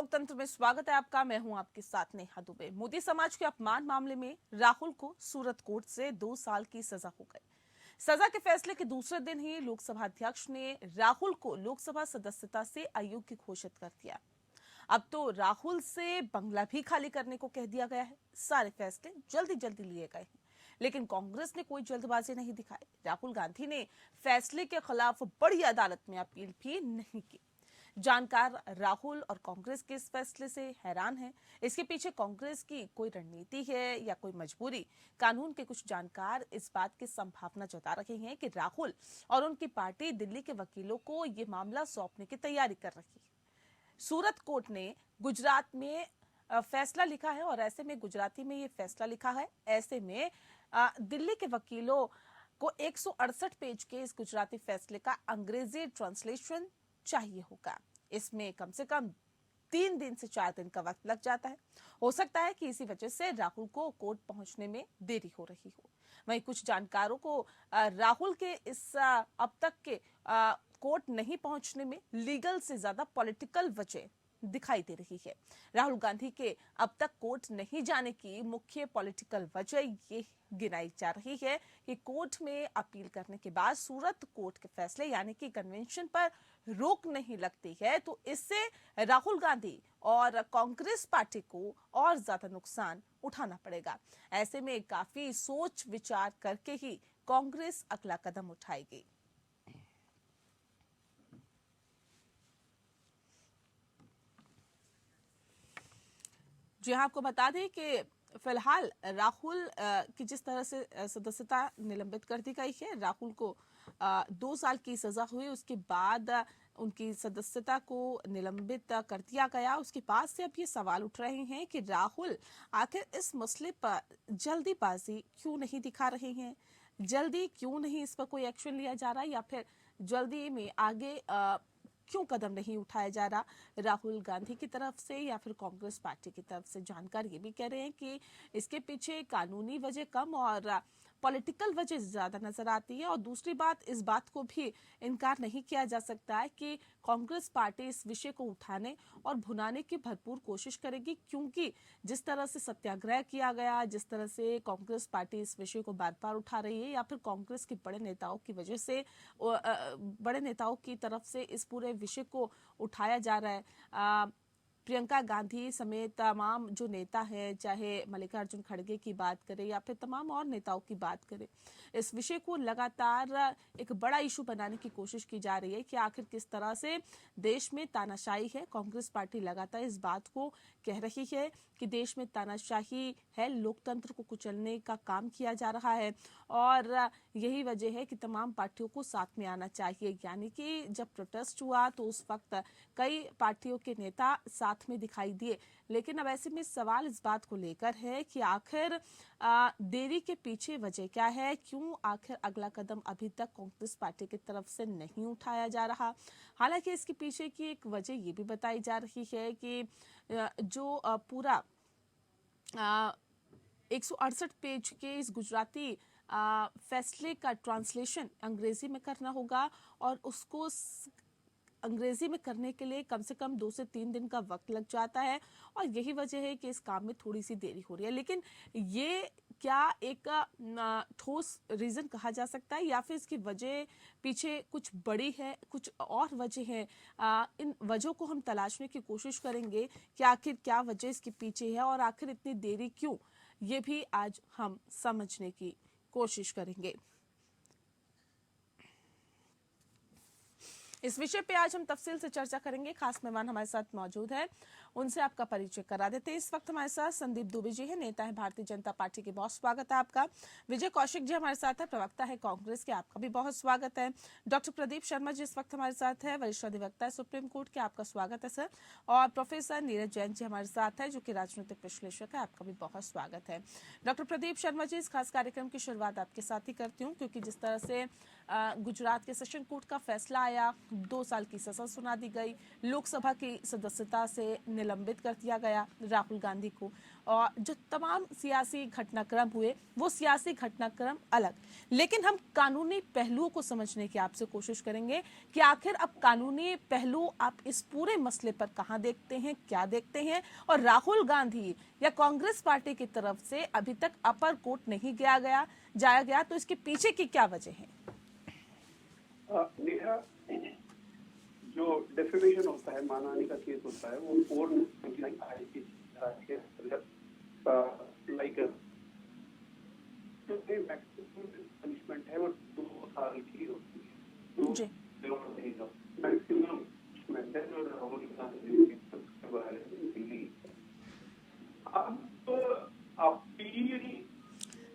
लोकतंत्र में स्वागत है आपका। मैं हूं आपके साथ नेहा दुबे। मोदी समाज के अपमान मामले में राहुल को सूरत कोर्ट से 2 साल की सजा हो गई। सजा के फैसले के दूसरे दिन ही लोकसभा अध्यक्ष ने राहुल को लोकसभा सदस्यता से अयोग्य घोषित कर दिया। अब तो राहुल से बंगला भी खाली करने को कह दिया गया है। सारे फैसले जल्दी जल्दी लिए गए हैं, लेकिन कांग्रेस ने कोई जल्दबाजी नहीं दिखाई। राहुल गांधी ने फैसले के खिलाफ बड़ी अदालत में अपील भी नहीं की। जानकार राहुल और कांग्रेस के इस फैसले से हैरान हैं। इसके पीछे कांग्रेस की कोई रणनीति है या कोई मजबूरी? कानून के कुछ जानकार इस बात की संभावना जता रहे हैं कि राहुल और उनकी पार्टी दिल्ली के वकीलों को ये मामला सौंपने की तैयारी कर रही है। सूरत कोर्ट ने गुजरात में फैसला लिखा है और ऐसे में गुजराती में ये फैसला लिखा है। ऐसे में दिल्ली के वकीलों को 168 पेज के इस गुजराती फैसले का अंग्रेजी ट्रांसलेशन चाहिए होगा। इसमें कम से कम 3 दिन से 4 दिन का वक्त लग जाता है। हो सकता है कि इसी वजह से राहुल को कोर्ट पहुंचने में देरी हो रही हो। वहीं कुछ जानकारों को राहुल के इस अब तक के कोर्ट नहीं पहुंचने में लीगल से ज्यादा पॉलिटिकल वजह दिखाई दे रही है। राहुल गांधी के अब तक कोर्ट नहीं जाने की मुख्य पॉलिटिकल वजह ये गिनाई जा रही है कि कोर्ट में अपील करने के बाद सूरत कोर्ट के फैसले यानी कि कन्वेंशन पर रोक नहीं लगती है, तो इससे राहुल गांधी और कांग्रेस पार्टी को और ज्यादा नुकसान उठाना पड़ेगा। ऐसे में काफी सोच विचार करके ही कांग्रेस अगला कदम उठाएगी। जी हाँ, आपको बता दें कि फिलहाल राहुल की जिस तरह से सदस्यता निलंबित कर दी गई है, राहुल को 2 साल की सजा हुई। उसके बाद उनकी सदस्यता को निलंबित कर दिया गया। उसके बाद से अब ये सवाल उठ रहे हैं कि राहुल आखिर इस मसले पर जल्दीबाजी क्यों नहीं दिखा रहे हैं, जल्दी क्यों नहीं इस पर कोई एक्शन लिया जा रहा है, या फिर जल्दी में आगे क्यों कदम नहीं उठाया जा रहा राहुल गांधी की तरफ से या फिर कांग्रेस पार्टी की तरफ से। जानकार ये भी कह रहे हैं कि इसके पीछे कानूनी वजह कम और पॉलिटिकल वजह ज्यादा नजर आती है। और दूसरी बात, इस बात को भी इनकार नहीं किया जा सकता है कि कांग्रेस पार्टी इस विषय को उठाने और भुनाने की भरपूर कोशिश करेगी, क्योंकि जिस तरह से सत्याग्रह किया गया, जिस तरह से कांग्रेस पार्टी इस विषय को बार बार उठा रही है, या फिर कांग्रेस के बड़े नेताओं की वजह से, बड़े नेताओं की तरफ से इस पूरे विषय को उठाया जा रहा है। प्रियंका गांधी समेत तमाम जो नेता हैं, चाहे मल्लिकार्जुन खड़गे की बात करें या फिर तमाम और नेताओं की बात करें, इस विषय को लगातार एक बड़ा इशू बनाने की कोशिश की जा रही है कि आखिर किस तरह से देश में तानाशाही है। कांग्रेस पार्टी लगातार इस बात को कह रही है कि देश में तानाशाही है, लोकतंत्र को कुचलने का काम किया जा रहा है और यही वजह है कि तमाम पार्टियों को साथ में आना चाहिए। यानी कि जब प्रोटेस्ट हुआ तो उस वक्त कई पार्टियों के नेता साथ में दिखाई दिए, लेकिन अब ऐसे में सवाल इस बात को लेकर है कि आखिर देरी के पीछे वजह क्या है, क्यों आखिर अगला कदम अभी तक कांग्रेस पार्टी की तरफ से नहीं उठाया जा रहा। हालांकि इसके पीछे की एक वजह ये भी बताई जा रही है कि जो पूरा 168 पेज के इस गुजराती फैसले का ट्रांसलेशन अंग्रेजी में करना होगा और उसको अंग्रेजी में करने के लिए कम से कम 2 से 3 दिन का वक्त लग जाता है और यही वजह है कि इस काम में थोड़ी सी देरी हो रही है। लेकिन ये क्या एक ठोस रीजन कहा जा सकता है या फिर इसकी वजह पीछे कुछ बड़ी है, कुछ और वजह है? इन वजहों को हम तलाशने की कोशिश करेंगे कि आखिर क्या वजह इसके पीछे है और आखिर इतनी देरी क्यों, ये भी आज हम समझने की कोशिश करेंगे। इस विषय पे आज हम तफसील से चर्चा करेंगे। खास मेहमान हमारे साथ मौजूद है, उनसे आपका परिचय करा देते हैं। इस वक्त हमारे साथ संदीप दुबे जी हैं, नेता है भारतीय जनता पार्टी के, बहुत स्वागत है आपका। विजय कौशिक जी हमारे साथ है, प्रवक्ता है कांग्रेस के, आपका भी बहुत स्वागत है। डॉक्टर प्रदीप शर्मा जी इस वक्त हमारे साथ है, वरिष्ठ अधिवक्ता है सुप्रीम कोर्ट के, आपका स्वागत है सर। और प्रोफेसर नीरज जैन जी हमारे साथ है, जो कि राजनीतिक विश्लेषक है, आपका भी बहुत स्वागत है। डॉक्टर प्रदीप शर्मा जी, इस खास कार्यक्रम की शुरुआत आपके साथ ही करती हूँ, क्योंकि जिस तरह से गुजरात के सेशन कोर्ट का फैसला आया, 2 साल की सजा सुना दी गई, लोकसभा की सदस्यता से निलंबित कर दिया गया राहुल गांधी को। और जो तमाम सियासी घटनाक्रम हुए वो सियासी घटनाक्रम अलग, लेकिन हम कानूनी पहलुओं को समझने की आपसे कोशिश करेंगे कि आखिर अब कानूनी पहलू आप इस पूरे मसले पर कहां देखते हैं, क्या देखते हैं, और राहुल गांधी या कांग्रेस पार्टी की तरफ से अभी तक अपर कोर्ट नहीं जाया गया तो इसके पीछे की क्या वजह है? नेहा, जो डेफेमेशन होता है, मानहानि का केस होता है, वो 499 लाइक मैक्सिमम पनिशमेंट है वो 2 साल की होती है। मैक्सिमम पनिशमेंट है जो राहुल गांधी के बारे में दिल्ली। अब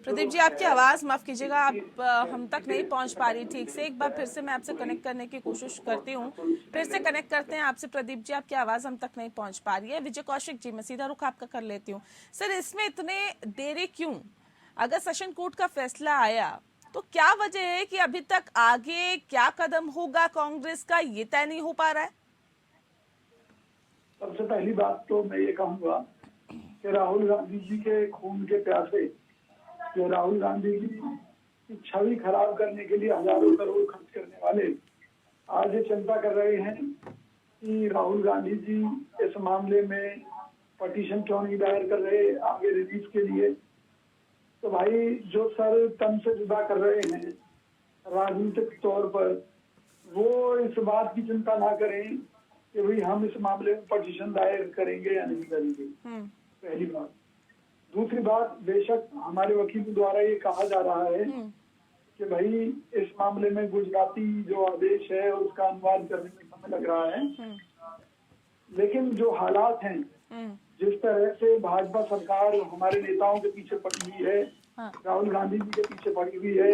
प्रदीप जी, आपकी आवाज माफ कीजिएगा, आप हम तक नहीं पहुंच पा रही ठीक से। एक बार फिर से मैं आपसे कनेक्ट करने की कोशिश करती हूँ, फिर से कनेक्ट करते हैं आपसे। प्रदीप जी, आपकी आवाज हम तक नहीं पहुंच पा रही है। विजय कौशिक जी, मैं सीधा रुख आपका कर लेती हूँ। सर, इसमें इतने देरी क्यों? अगर सेशन कोर्ट का फैसला आया तो क्या वजह है कि अभी तक आगे क्या कदम होगा कांग्रेस का, ये तय नहीं हो पा रहा है? सबसे पहली बात तो मैं ये कहूंगा कि राहुल गांधी जी के खून के प्यासे, जो राहुल गांधी जी की छवि खराब करने के लिए हजारों करोड़ खर्च करने वाले आज ये चिंता कर रहे हैं कि राहुल गांधी जी इस मामले में पटिशन क्यों नहीं दायर कर रहे आगे रिलीज के लिए। तो भाई, जो सर तन से जुदा कर रहे हैं राजनीतिक तौर पर, वो इस बात की चिंता ना करें कि भाई हम इस मामले में पटिशन दायर करेंगे या नहीं करेंगे, पहली बात। दूसरी बात, बेशक हमारे वकील द्वारा ये कहा जा रहा है कि भाई इस मामले में गुजराती जो आदेश है उसका अनुवाद करने में समय लग रहा है, लेकिन जो हालात हैं, जिस तरह से भाजपा सरकार हमारे नेताओं के पीछे पड़ी हुई है, राहुल गांधी जी के पीछे पड़ी हुई है,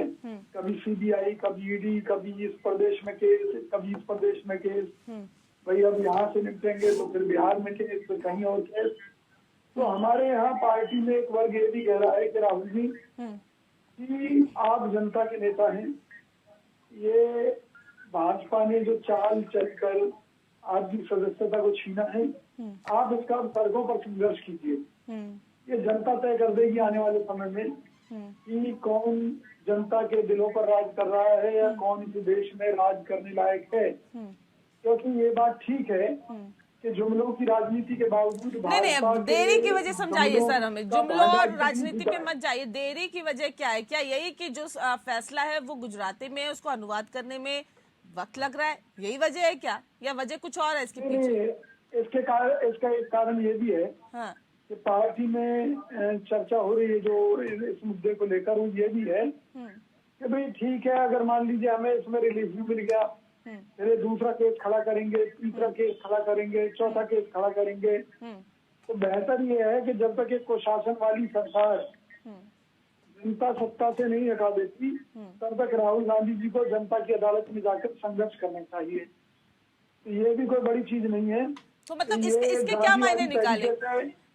कभी सीबीआई, कभी ईडी, कभी इस प्रदेश में केस, कभी इस प्रदेश में केस, भाई अब यहाँ से निपटेंगे तो फिर बिहार में केस, फिर कहीं और केस। तो हमारे यहाँ पार्टी में एक वर्ग ये भी कह रहा है कि राहुल जी कि आप जनता के नेता हैं, ये भाजपा ने जो चाल चलकर आपकी सदस्यता को छीना है, आप इसका सड़कों पर संघर्ष कीजिए। ये जनता तय कर देगी आने वाले समय में कि कौन जनता के दिलों पर राज कर रहा है या कौन इस देश में राज करने लायक है। क्योंकि ये बात ठीक है कि जुमलों की राजनीति के बावजूद नहीं, देरी की वजह समझाइए सर हमें। जुमलों और राजनीति पे मत जाइए, देरी की वजह क्या है? क्या यही कि जो फैसला है वो गुजराती में, उसको अनुवाद करने में वक्त लग रहा है, यही वजह है क्या, या वजह कुछ और है इसके पीछे? इसका एक कारण ये भी है कि पार्टी में चर्चा हो रही है जो इस मुद्दे को लेकर, वो ये भी है कि भाई ठीक है, अगर मान लीजिए हमें इसमें रिलीफ भी मिल गया, फिर दूसरा केस खड़ा करेंगे, तीसरा केस खड़ा करेंगे, चौथा केस खड़ा करेंगे, तो बेहतर ये है कि जब तक एक कुशासन वाली सरकार जनता सत्ता से नहीं हटा देती, तब तक राहुल गांधी जी को जनता की अदालत में जाकर संघर्ष करना चाहिए। तो ये भी कोई बड़ी चीज नहीं है। तो मतलब इसके क्या मायने निकाले?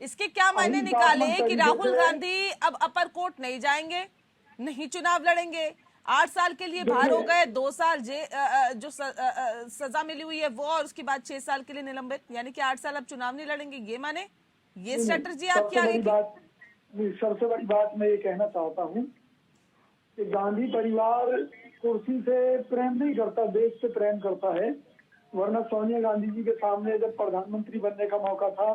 इसके क्या मायने निकाले कि राहुल गांधी अब अपर कोर्ट नहीं जाएंगे, नहीं चुनाव लड़ेंगे, 8 साल के लिए बाहर हो गए, 2 साल जो सजा मिली हुई है वो, और उसके बाद 6 साल के लिए निलंबित, यानी कि 8 साल अब चुनाव नहीं लड़ेंगे, ये माने ये स्ट्रेटजी आपकी आगे की? सबसे बड़ी बात मैं ये कहना चाहता हूँ कि गांधी परिवार कुर्सी से प्रेम नहीं करता, देश से प्रेम करता है। वरना सोनिया गांधी जी के सामने जब प्रधानमंत्री बनने का मौका था,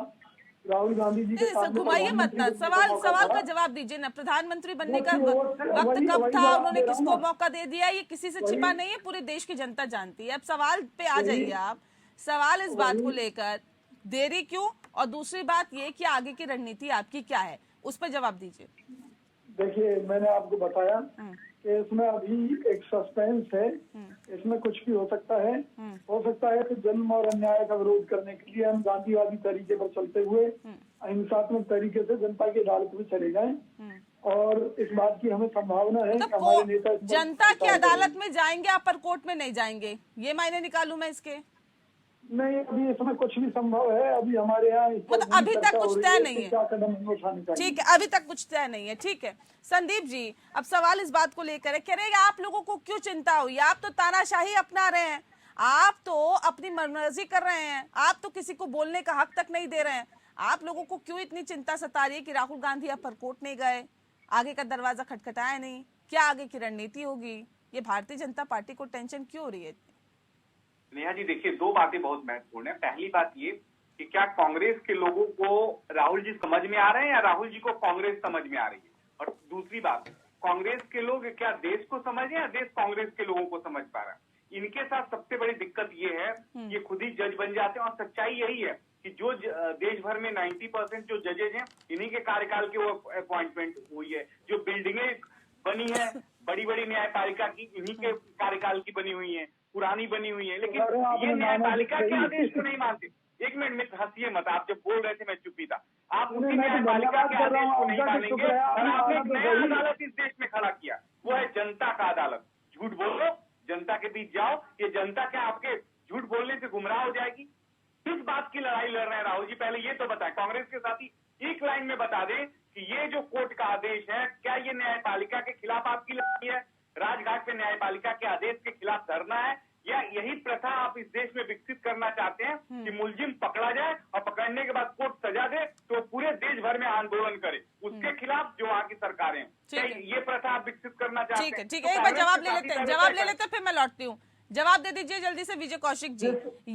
राहुल गांधी जी के सामने घुमाइए मत ना, सवाल का जवाब दीजिए ना। प्रधानमंत्री बनने का वक्त कब था, उन्होंने किसको मौका दे दिया, ये किसी से छिपा नहीं है, पूरे देश की जनता जानती है। अब सवाल पे आ जाइए आप। सवाल इस बात को लेकर देरी क्यों, और दूसरी बात ये कि आगे की रणनीति आपकी क्या है, उस पर जवाब दीजिए। देखिए, मैंने आपको बताया कि इसमें अभी एक सस्पेंस है, इसमें कुछ भी हो सकता है। हो सकता है कि जुल्म और अन्याय का विरोध करने के लिए हम गांधीवादी तरीके पर चलते हुए अहिंसात्मक तरीके से जनता की अदालत में चले जाएं, और इस बात की हमें संभावना है कि हमारे नेता जनता की अदालत में जाएंगे, अपर कोर्ट में नहीं जाएंगे, ये मायने निकालूं मैं इसके? नहीं, अभी इसमें कुछ भी संभव है। अभी हमारे यहाँ इस पर मतलब अभी तक चर्चा हो कुछ रही तय है नहीं कि है। क्या कदम हमें उठाने चाहिए। ठीक है, अभी तक कुछ तय नहीं है। ठीक है संदीप जी, अब सवाल इस बात को लेकर है, कह रहे हैं आप लोगों को क्यों चिंता हुई? आप तो तानाशाही अपना रहे हैं, आप तो अपनी मनमर्जी कर रहे हैं, आप तो किसी को बोलने का हक तक नहीं दे रहे हैं। आप लोगों को क्यों इतनी चिंता सता रही है कि राहुल गांधी अब पर कोर्ट नहीं गए, आगे का दरवाजा खटखटाया नहीं? क्या आगे की रणनीति होगी? ये भारतीय जनता पार्टी को टेंशन क्यों हो रही है? नेहा जी देखिए, दो बातें बहुत महत्वपूर्ण है। पहली बात ये कि क्या कांग्रेस के लोगों को राहुल जी समझ में आ रहे हैं या राहुल जी को कांग्रेस समझ में आ रही है? और दूसरी बात, कांग्रेस के लोग क्या देश को समझ रहे हैं या देश कांग्रेस के लोगों को समझ पा रहा है? इनके साथ सबसे बड़ी दिक्कत ये है कि खुद ही जज बन जाते हैं। और सच्चाई यही है कि जो देश भर में 90% जो जजेज हैं, इन्हीं के कार्यकाल की वो अपॉइंटमेंट हुई है। जो बिल्डिंगें बनी है बड़ी बड़ी न्यायपालिका की, इन्हीं के कार्यकाल की बनी हुई है, पुरानी बनी हुई है। लेकिन ये न्यायपालिका के आदेश को नहीं मानते। एक मिनट हंसिए मत, आप जब बोल रहे थे मैं चुप ही था। आप उसी न्यायपालिका के आदेश को नहीं मानेंगे और आपने एक नया अदालत इस देश में खड़ा किया, वो है जनता का अदालत। झूठ बोलो, जनता के बीच जाओ। ये जनता क्या आपके झूठ बोलने से गुमराह हो जाएगी? किस बात की लड़ाई लड़ रहे हैं राहुल जी? पहले ये तो बताएं। कांग्रेस के साथी एक लाइन में बता दें कि ये जो कोर्ट का आदेश है, क्या ये न्यायपालिका के खिलाफ आपकी लड़ाई है? राजघाट पे न्यायपालिका के आदेश के खिलाफ धरना है, या यही प्रथा आप इस देश में विकसित करना चाहते हैं कि मुलजिम पकड़ा जाए और पकड़ने के बाद कोर्ट सजा दे तो पूरे देश भर में आंदोलन करे उसके खिलाफ जो वहाँ की सरकारें हैं? ये प्रथा आप विकसित करना चाहते हैं? ठीक है, एक बार जवाब ले लेते हैं, फिर मैं लौटती हूँ। जवाब दे दीजिए जल्दी से विजय कौशिक जी।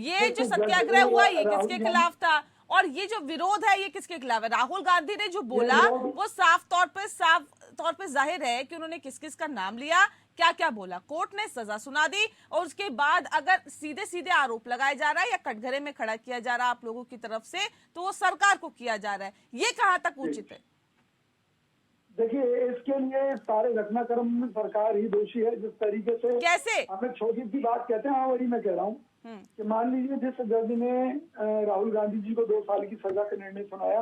ये जो सत्याग्रह हुआ ये किसके खिलाफ था, और ये जो विरोध है ये किसके खिलाफ है? राहुल गांधी ने जो बोला वो साफ तौर पे जाहिर है कि उन्होंने किस किस का नाम लिया, क्या क्या बोला। कोर्ट ने सजा सुना दी और उसके बाद अगर सीधे सीधे आरोप लगाया जा रहा है या कटघरे में खड़ा किया जा रहा है आप लोगों की तरफ से, तो वो सरकार को किया जा रहा है। ये कहां तक उचित है? देखिए, इसके लिए सारे घटनाक्रम में सरकार ही दोषी है। जिस तरीके से कैसे हमें छोटी सी बात कहते हैं, वही मैं कह रहा हूँ कि मान लीजिए जिस जज ने राहुल गांधी जी को 2 साल की सजा का निर्णय सुनाया,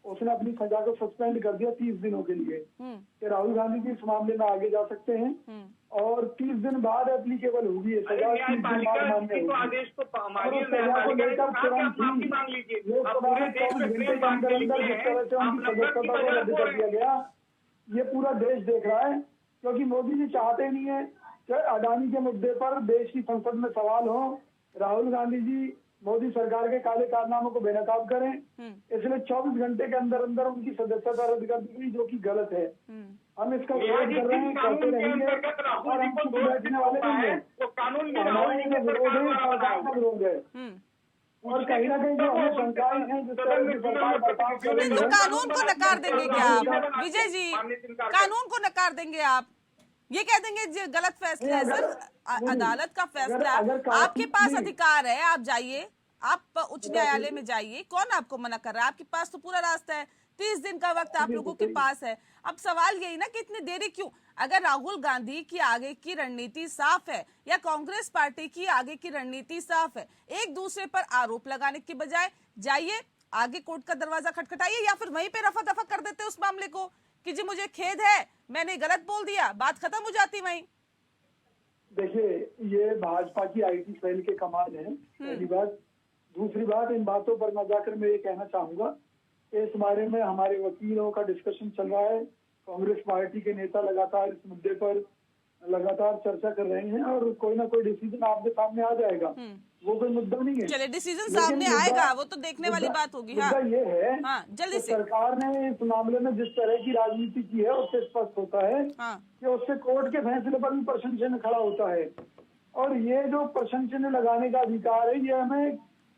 उसने अपनी सजा को सस्पेंड कर दिया 30 दिनों के लिए कि राहुल गांधी जी इस मामले में आगे जा सकते हैं और 30 दिन बाद एप्लीकेबल होगी ये सजा। 30 दिन बाद मान्य होगी। सजा को लेकर तुरंत ही लोकसभा में 24 घंटे के अंदर अंदर जिस तरह से उनकी सदस्यता को रद्द कर दिया गया, ये पूरा देश देख रहा है। क्योंकि मोदी जी चाहते नहीं है कि अडानी के मुद्दे पर देश की संसद में सवाल हो। राहुल गांधी जी मोदी सरकार के काले कारनामों को बेनकाब करें, इसलिए 24 घंटे के अंदर अंदर उनकी सदस्यता रद्द कर दी गई, जो कि गलत है। हम इसका विरोध कर रहे हैं, करते रहेंगे और हम चुप बैठने वाले नहीं है। हमारा विरोध है, सरकार का विरोध है। और कहीं ना कहीं जो हमें शंकाएं हैं जिस तरह की सरकार बर्ताव कर रही है, कानून को नकार देंगे क्या आप विजय जी? कानून को नकार देंगे आप? ये कह देंगे ये गलत फैसला है? सर, अदालत का फैसला, आपके पास अधिकार है, आप जाइए, आप उच्च न्यायालय में जाइए, कौन आपको मना कर रहा है? आपके पास तो पूरा रास्ता है, 30 दिन का वक्त आप लोगों के पास है। अब सवाल यही ना कि इतनी देरी क्यों? अगर राहुल गांधी की आगे की रणनीति साफ है या कांग्रेस पार्टी की आगे की रणनीति साफ है, एक दूसरे पर आरोप लगाने की बजाय जाइए आगे कोर्ट का दरवाजा खटखटाइए, या फिर वहीं पे रफा दफा कर देते उस मामले को कि जी मुझे खेद है, मैंने गलत बोल दिया, बात खत्म हो जाती वहीं। देखिए, ये भाजपा की आईटी सेल के कमाल है, पहली बात। दूसरी बात, इन बातों पर मैं जाकर मैं ये कहना चाहूंगा, इस बारे में हमारे वकीलों का डिस्कशन चल रहा है। कांग्रेस पार्टी के नेता लगातार इस मुद्दे पर लगातार चर्चा कर रहे हैं और कोई ना कोई डिसीजन आपके सामने आ जाएगा। वो कोई मुद्दा नहीं है। चलिए, डिसीजन सामने आएगा, वो तो देखने वाली बात होगी। मुद्दा ये है जल्दी से, सरकार ने इस मामले में जिस तरह की राजनीति की है उससे स्पष्ट होता है कि उससे कोर्ट के फैसले पर भी प्रश्न चिन्ह खड़ा होता है। और ये जो प्रश्न चिन्ह लगाने का अधिकार है, ये हमें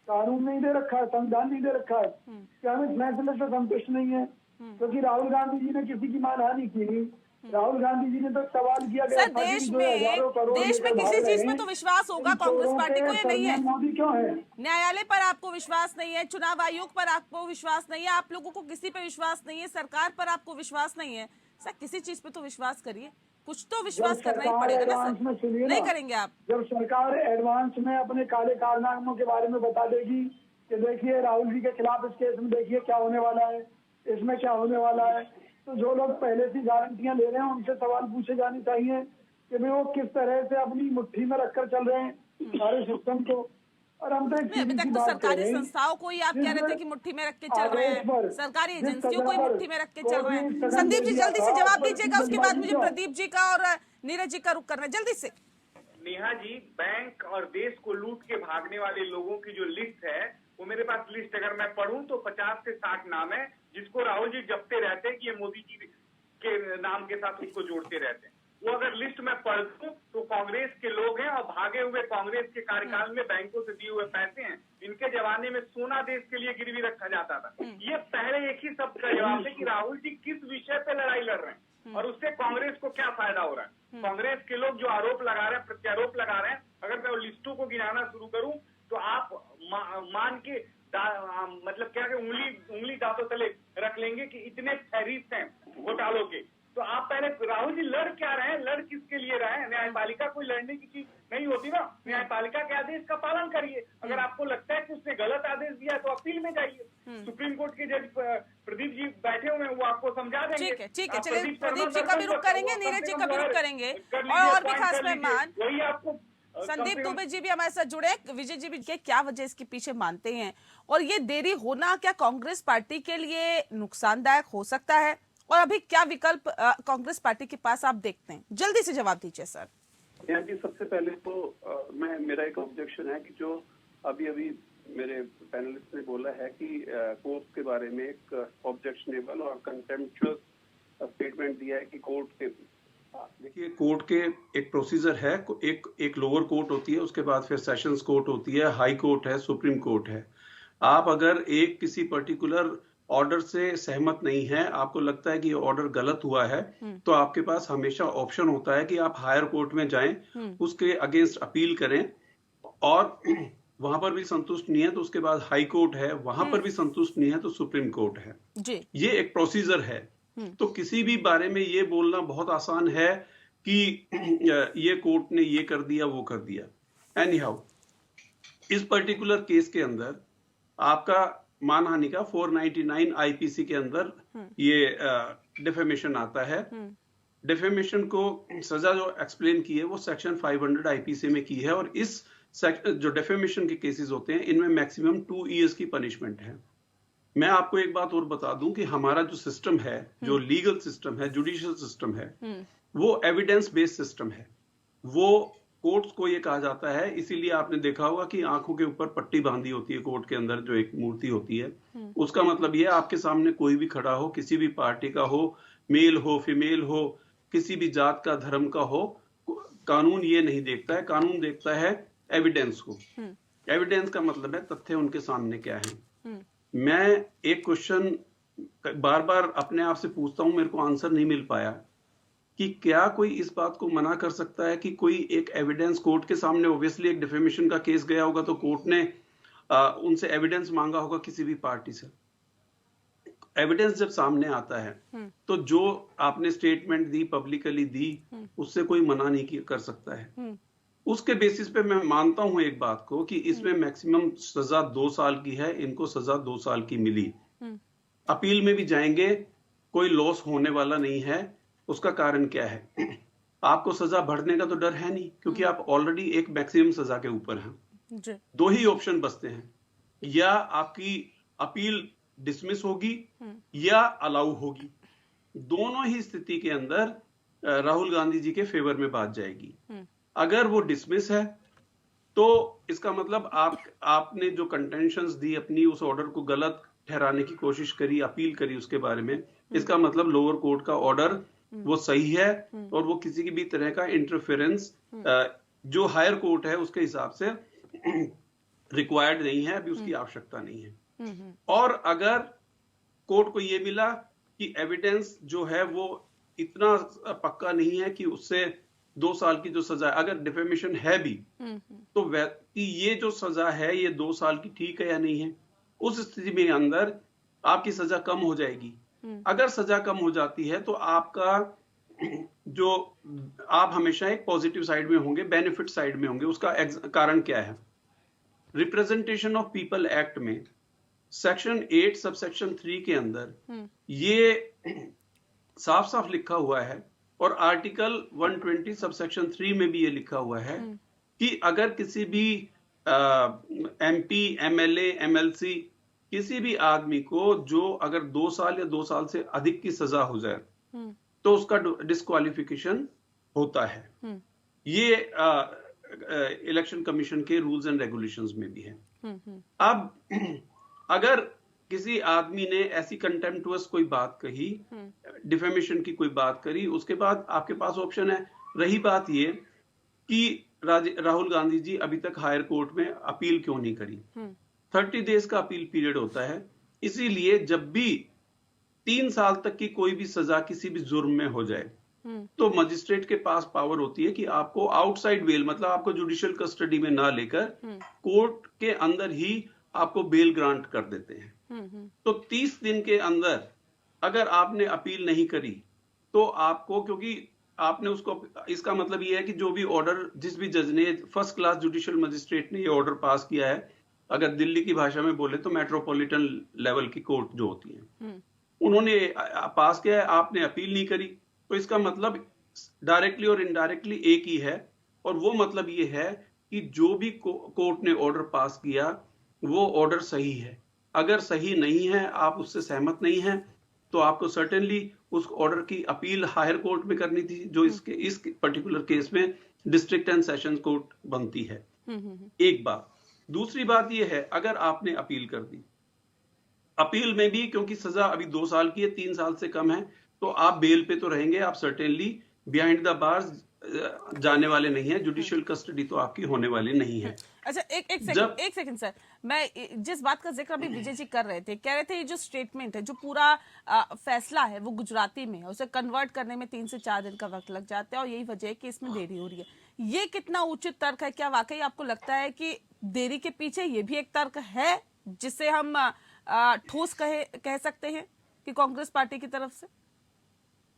कानून नहीं दे रखा है, संविधान नहीं दे रखा है कि हम इस फैसले से संतुष्ट नहीं है। क्योंकि राहुल गांधी जी ने किसी की मानहानि की नहीं। राहुल गांधी जी ने तो सवाल किया गया सर, देश में किसी चीज में तो विश्वास होगा कांग्रेस पार्टी को, ये नहीं है। मोदी क्यों है? न्यायालय पर आपको विश्वास नहीं है, चुनाव आयोग पर आपको विश्वास नहीं है, आप लोगों को किसी पे विश्वास नहीं है, सरकार पर आपको विश्वास नहीं है। सर, किसी चीज पे तो विश्वास करिए, कुछ तो विश्वास करना ही पड़ेगा ना सर। नहीं करेंगे आप? जब सरकार एडवांस में अपने काले कारनामों के बारे में बता देगी कि देखिए राहुल जी के खिलाफ इस केस में देखिए क्या होने वाला है, इसमें क्या होने वाला है, तो जो लोग पहले से गारंटियां ले रहे हैं उनसे सवाल पूछे जाने चाहिए कि भाई वो किस तरह से अपनी मुट्ठी में रखकर चल रहे हैं सारे सिस्टम को। और हम तो एक नहीं, अभी सीधी तक सी तो बात कह सरकारी रहे हैं, संस्थाओं को ही आप कह रहे थे कि मुट्ठी में रख के चल रहे आदेश पर हैं, सरकारी जिस एजेंसियों को ही सदन पर मुट्ठी में रख के चल रहे कोर्ट हैं। ने संदीप जी दिया जल्दी था, से जवाब उस पर दीजिएगा, उसके बाद मुझे क्यों? प्रदीप जी का और नीरज जी का रुख करना है, जल्दी से। नेहा जी, बैंक और देश को लूट के भागने वाले लोगों की जो लिस्ट है, वो मेरे पास लिस्ट अगर मैं पढ़ूं तो 50 से 60 नाम है, जिसको राहुल जी जपते रहते हैं कि ये मोदी जी के नाम के साथ उसको जोड़ते रहते हैं। वो अगर लिस्ट में पढ़ दूं तो कांग्रेस के लोग हैं और भागे हुए कांग्रेस के कार्यकाल में बैंकों से दिए हुए पैसे हैं। इनके जमाने में सोना देश के लिए गिरवी रखा जाता था। ये पहले एक ही शब्द का जवाब है कि राहुल जी किस विषय पे लड़ाई लड़ रहे हैं और उससे कांग्रेस को क्या फायदा हो रहा है। कांग्रेस के लोग जो आरोप लगा रहे हैं, प्रत्यारोप लगा रहे हैं, अगर मैं लिस्टों को गिनाना शुरू करूं तो आप मान के मतलब क्या उंगली दांतों तले रख लेंगे कि इतने फहरिस्त हैं घोटालों के। तो आप पहले राहुल जी लड़ क्या रहे हैं, लड़ किसके लिए रहे हैं? न्यायपालिका कोई लड़ने की चीज नहीं होती ना। न्यायपालिका के आदेश का पालन करिए। अगर आपको लगता है कि उसने गलत आदेश दिया है तो अपील में जाइए। सुप्रीम कोर्ट के जज प्रदीप जी बैठे हुए हैं, वो आपको समझा देंगे। ठीक है, चलिए प्रदीप जी का भी रुख करेंगे, नीरज जी का भी रुख करेंगे और भी खास मेहमान वही आपको संदीप दुबे जी भी हमारे साथ जुड़े। विजय जी भी क्या वजह इसके पीछे मानते हैं और ये देरी होना क्या कांग्रेस पार्टी के लिए नुकसानदायक हो सकता है, और अभी क्या विकल्प कांग्रेस पार्टी के पास आप देखते हैं? जल्दी से जवाब दीजिए सर। यहाँ जी सबसे पहले तो मेरा एक ऑब्जेक्शन है कि जो अभी मेरे पैनलिस्ट ने बोला है कि कोर्ट के बारे में एक ऑब्जेक्शनेबल और कंटेम्प्चुअस स्टेटमेंट दिया है कि कोर्ट के, देखिए कोर्ट के एक प्रोसीजर है, एक लोअर कोर्ट होती है, उसके बाद फिर सेशंस कोर्ट होती है, हाई कोर्ट है, सुप्रीम कोर्ट है। आप अगर एक किसी पर्टिकुलर ऑर्डर से सहमत नहीं है, आपको लगता है कि ये ऑर्डर गलत हुआ है, तो आपके पास हमेशा ऑप्शन होता है कि आप हायर कोर्ट में जाएं, उसके अगेंस्ट अपील करें, और वहां पर भी संतुष्ट नहीं है तो उसके बाद हाई कोर्ट है, वहां पर भी संतुष्ट नहीं है तो सुप्रीम कोर्ट है जी। ये एक प्रोसीजर है। तो किसी भी बारे में ये बोलना बहुत आसान है कि ये कोर्ट ने ये कर दिया, वो कर दिया। एनीहाउ, इस पर्टिकुलर केस के अंदर आपका मानहानि का 499 आईपीसी के अंदर ये डिफेमेशन आता है। डिफेमेशन को सजा जो एक्सप्लेन की है वो सेक्शन 500 आईपीसी में की है, और इस जो डिफेमेशन के केसेस होते हैं इनमें मैक्सिमम 2 इयर्स की पनिशमेंट है। मैं आपको एक बात और बता दूं कि हमारा जो सिस्टम है, जो लीगल सिस्टम है, जुडिशियल सिस्टम है, वो एविडेंस बेस्ड सिस्टम है। वो कोर्ट्स को ये कहा जाता है, इसीलिए आपने देखा होगा कि आंखों के ऊपर पट्टी बांधी होती है कोर्ट के अंदर, जो एक मूर्ति होती है। उसका मतलब ये, आपके सामने कोई भी खड़ा हो, किसी भी पार्टी का हो, मेल हो, फीमेल हो, किसी भी जात का, धर्म का हो, कानून ये नहीं देखता है। कानून देखता है एविडेंस को। एविडेंस का मतलब है तथ्य उनके सामने क्या है। मैं एक क्वेश्चन बार बार अपने आप से पूछता हूं, मेरे को आंसर नहीं मिल पाया कि क्या कोई इस बात को मना कर सकता है कि कोई एक एविडेंस कोर्ट के सामने, ऑब्वियसली एक डिफेमेशन का केस गया होगा तो कोर्ट ने उनसे एविडेंस मांगा होगा किसी भी पार्टी से। एविडेंस जब सामने आता है तो जो आपने स्टेटमेंट दी, पब्लिकली दी, उससे कोई मना नहीं कर सकता है। उसके बेसिस पे मैं मानता हूं एक बात को कि इसमें मैक्सिमम सजा 2 साल की है, इनको सजा 2 साल की मिली। अपील में भी जाएंगे, कोई लॉस होने वाला नहीं है। उसका कारण क्या है? आपको सजा बढ़ने का तो डर है नहीं, क्योंकि आप ऑलरेडी एक मैक्सिमम सजा के ऊपर हैं। 2 ही ऑप्शन बचते हैं, या आपकी अपील डिसमिस होगी या अलाउ होगी। दोनों ही स्थिति के अंदर राहुल गांधी जी के फेवर में बात जाएगी। अगर वो डिसमिस है तो इसका मतलब आपने जो कंटेंशंस दी अपनी, उस ऑर्डर को गलत ठहराने की कोशिश करी, अपील करी उसके बारे में, इसका मतलब लोअर कोर्ट का ऑर्डर वो सही है और वो किसी की भी तरह का इंटरफेरेंस जो हायर कोर्ट है उसके हिसाब से रिक्वायर्ड नहीं है, अभी उसकी आवश्यकता नहीं है। और अगर कोर्ट को ये मिला कि एविडेंस जो है वो इतना पक्का नहीं है कि उससे 2 साल की जो सजा, अगर डिफेमेशन है भी तो ये जो सजा है ये 2 साल की ठीक है या नहीं है, उस स्थिति में अंदर आपकी सजा कम हो जाएगी। अगर सजा कम हो जाती है तो आपका जो, आप हमेशा एक पॉजिटिव साइड में होंगे, बेनिफिट साइड में होंगे। उसका कारण क्या है? रिप्रेजेंटेशन ऑफ पीपल एक्ट में सेक्शन 8 सबसेक्शन 3 के अंदर ये साफ साफ लिखा हुआ है, और आर्टिकल 120 सबसेक्शन 3 में भी ये लिखा हुआ है कि अगर किसी भी MP, MLA, MLC किसी भी आदमी को जो अगर 2 साल या 2 साल से अधिक की सजा हो जाए तो उसका डिस्क्वालिफिकेशन होता है। ये इलेक्शन कमीशन के रूल्स एंड रेगुलेशंस में भी है। अब अगर किसी आदमी ने ऐसी कंटेम्प्टुअस कोई बात कही, डिफेमेशन की कोई बात करी, उसके बाद आपके पास ऑप्शन है। रही बात ये कि राहुल गांधी जी अभी तक हायर कोर्ट में अपील क्यों नहीं करी? 30 डेज का अपील पीरियड होता है। इसीलिए जब भी 3 साल तक की कोई भी सजा किसी भी जुर्म में हो जाए तो मजिस्ट्रेट के पास पावर होती है कि आपको आउटसाइड बेल, मतलब आपको जुडिशियल कस्टडी में ना लेकर कोर्ट के अंदर ही आपको बेल ग्रांट कर देते हैं। तो 30 दिन के अंदर अगर आपने अपील नहीं करी तो आपको, क्योंकि आपने उसको, इसका मतलब ये है कि जो भी ऑर्डर जिस भी जज ने, फर्स्ट क्लास जुडिशियल मजिस्ट्रेट ने ये ऑर्डर पास किया है, अगर दिल्ली की भाषा में बोले तो मेट्रोपॉलिटन लेवल की कोर्ट जो होती है, उन्होंने पास किया है, आपने अपील नहीं करी, तो इसका मतलब डायरेक्टली और इनडायरेक्टली एक ही है। और वो मतलब ये है कि जो भी कोर्ट ने ऑर्डर पास किया वो ऑर्डर सही है। अगर सही नहीं है, आप उससे सहमत नहीं है, तो आपको सर्टेनली उस ऑर्डर की अपील हायर कोर्ट में करनी थी, जो इस पर्टिकुलर केस में डिस्ट्रिक्ट एंड सेशंस कोर्ट बनती है। एक बात। दूसरी बात यह है, अगर आपने अपील कर दी, अपील में भी क्योंकि सजा अभी 2 साल की है, 3 साल से कम है, तो आप बेल पे तो रहेंगे, आप सर्टेनली बिहाइंड द बार्स जाने वाले नहीं है, जुडिशियल कस्टडी तो आपकी होने वाली नहीं है। अच्छा, एक सेकंड सर, मैं जिस बात का जिक्र अभी विजय जी कर रहे थे, कह रहे थे ये जो स्टेटमेंट है, जो पूरा फैसला है वो गुजराती में है, उसे कन्वर्ट करने में 3 से 4 दिन का वक्त लग जाता है और यही वजह है कि इसमें देरी हो रही है। ये कितना उचित तर्क है? क्या वाकई आपको लगता है कि देरी के पीछे ये भी एक तर्क है जिसे हम ठोस कह सकते हैं कि कांग्रेस पार्टी की तरफ से?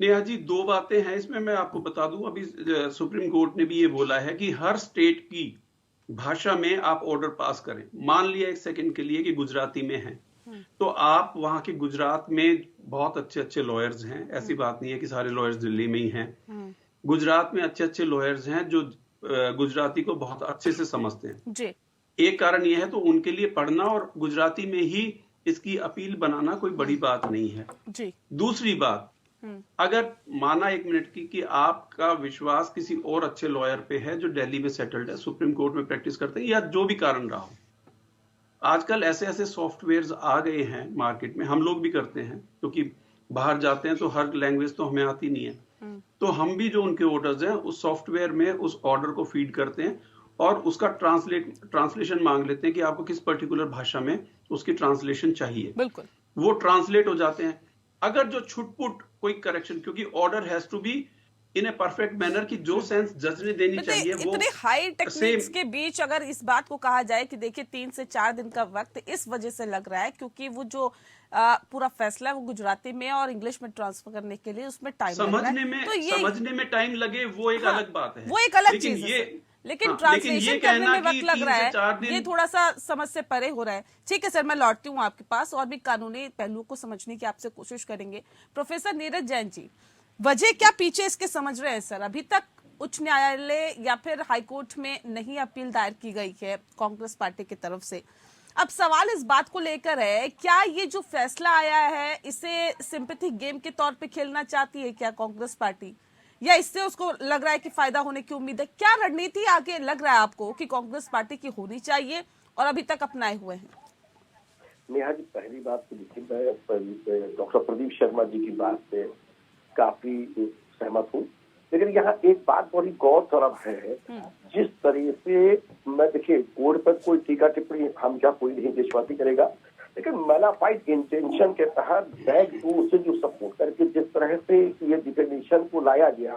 नेहा जी, 2 बातें हैं इसमें। मैं आपको बता दूं, अभी सुप्रीम कोर्ट ने भी ये बोला है कि हर स्टेट की भाषा में आप ऑर्डर पास करें। मान लिया एक सेकंड के लिए कि गुजराती में है, तो आप वहां के गुजरात में बहुत अच्छे अच्छे लॉयर्स हैं, ऐसी बात नहीं है कि सारे लॉयर्स दिल्ली में ही हैं। गुजरात में अच्छे अच्छे लॉयर्स हैं जो गुजराती को बहुत अच्छे से समझते हैं जी। एक कारण यह है, तो उनके लिए पढ़ना और गुजराती में ही इसकी अपील बनाना कोई बड़ी बात नहीं है जी। दूसरी बात, अगर माना 1 मिनट की कि आपका विश्वास किसी और अच्छे लॉयर पे है जो दिल्ली में सेटल्ड है, सुप्रीम कोर्ट में प्रैक्टिस करते हैं, या जो भी कारण रहा हो, आजकल ऐसे ऐसे सॉफ्टवेयर्स आ गए हैं मार्केट में, हम लोग भी करते हैं क्योंकि बाहर जाते हैं तो हर लैंग्वेज तो हमें आती नहीं है, तो हम भी जो उनके ऑर्डर्स हैं उस सॉफ्टवेयर में उस ऑर्डर को फीड करते हैं और उसका ट्रांसलेशन मांग लेते हैं कि आपको किस पर्टिकुलर भाषा में उसकी ट्रांसलेशन चाहिए। बिल्कुल, वो ट्रांसलेट हो जाते हैं। अगर जो छुटपुट कोई करेक्शन, क्योंकि order has to be in a perfect manner की जो सेंस जज ने देनी चाहिए, वो इतने हाई टेक्निक्स के बीच अगर इस बात को कहा जाए कि देखिए 3 से 4 दिन का वक्त इस वजह से लग रहा है क्योंकि वो जो पूरा फैसला है वो गुजराती में और इंग्लिश में ट्रांसफर करने के लिए उसमें टाइम समझने में टाइम लगे, वो एक अलग बात है, वो एक अलग चीज है, लेकिन ट्रांसलेशन करने में वक्त लग रहा है, ये थोड़ा सा समझ से परे हो रहा है। ठीक है सर, मैं लौटती हूँ आपके पास और भी कानूनी पहलुओं को समझने की आपसे कोशिश करेंगे। प्रोफेसर नीरज जैन जी, वजह क्या पीछे इसके समझ रहे हैं सर? अभी तक उच्च न्यायालय या फिर हाईकोर्ट में नहीं अपील दायर की गई है कांग्रेस पार्टी की तरफ से। अब सवाल इस बात को लेकर है, क्या ये जो फैसला आया है इसे सिंपैथी गेम के तौर पे खेलना चाहती है क्या कांग्रेस पार्टी, या इससे उसको लग रहा है कि फायदा होने की उम्मीद है? क्या रणनीति आगे लग रहा है आपको कि कांग्रेस पार्टी की होनी चाहिए और अभी तक अपनाए हुए हैं? नेहा जी, पहली बात तो देखिए, मैं डॉक्टर प्रदीप शर्मा जी की बात से काफी सहमत हूँ, लेकिन यहाँ एक बात बड़ी गौरतलब है, जिस तरह से मैं देखिए कोर्ट पर कोई टीका टिप्पणी हम क्या कोई नहीं देशवासी करेगा, लेकिन मैलाफाइड इंटेंशन के तहत बैक डोर से जो सपोर्ट करके जिस तरह से ये डिफेमेशन को लाया गया,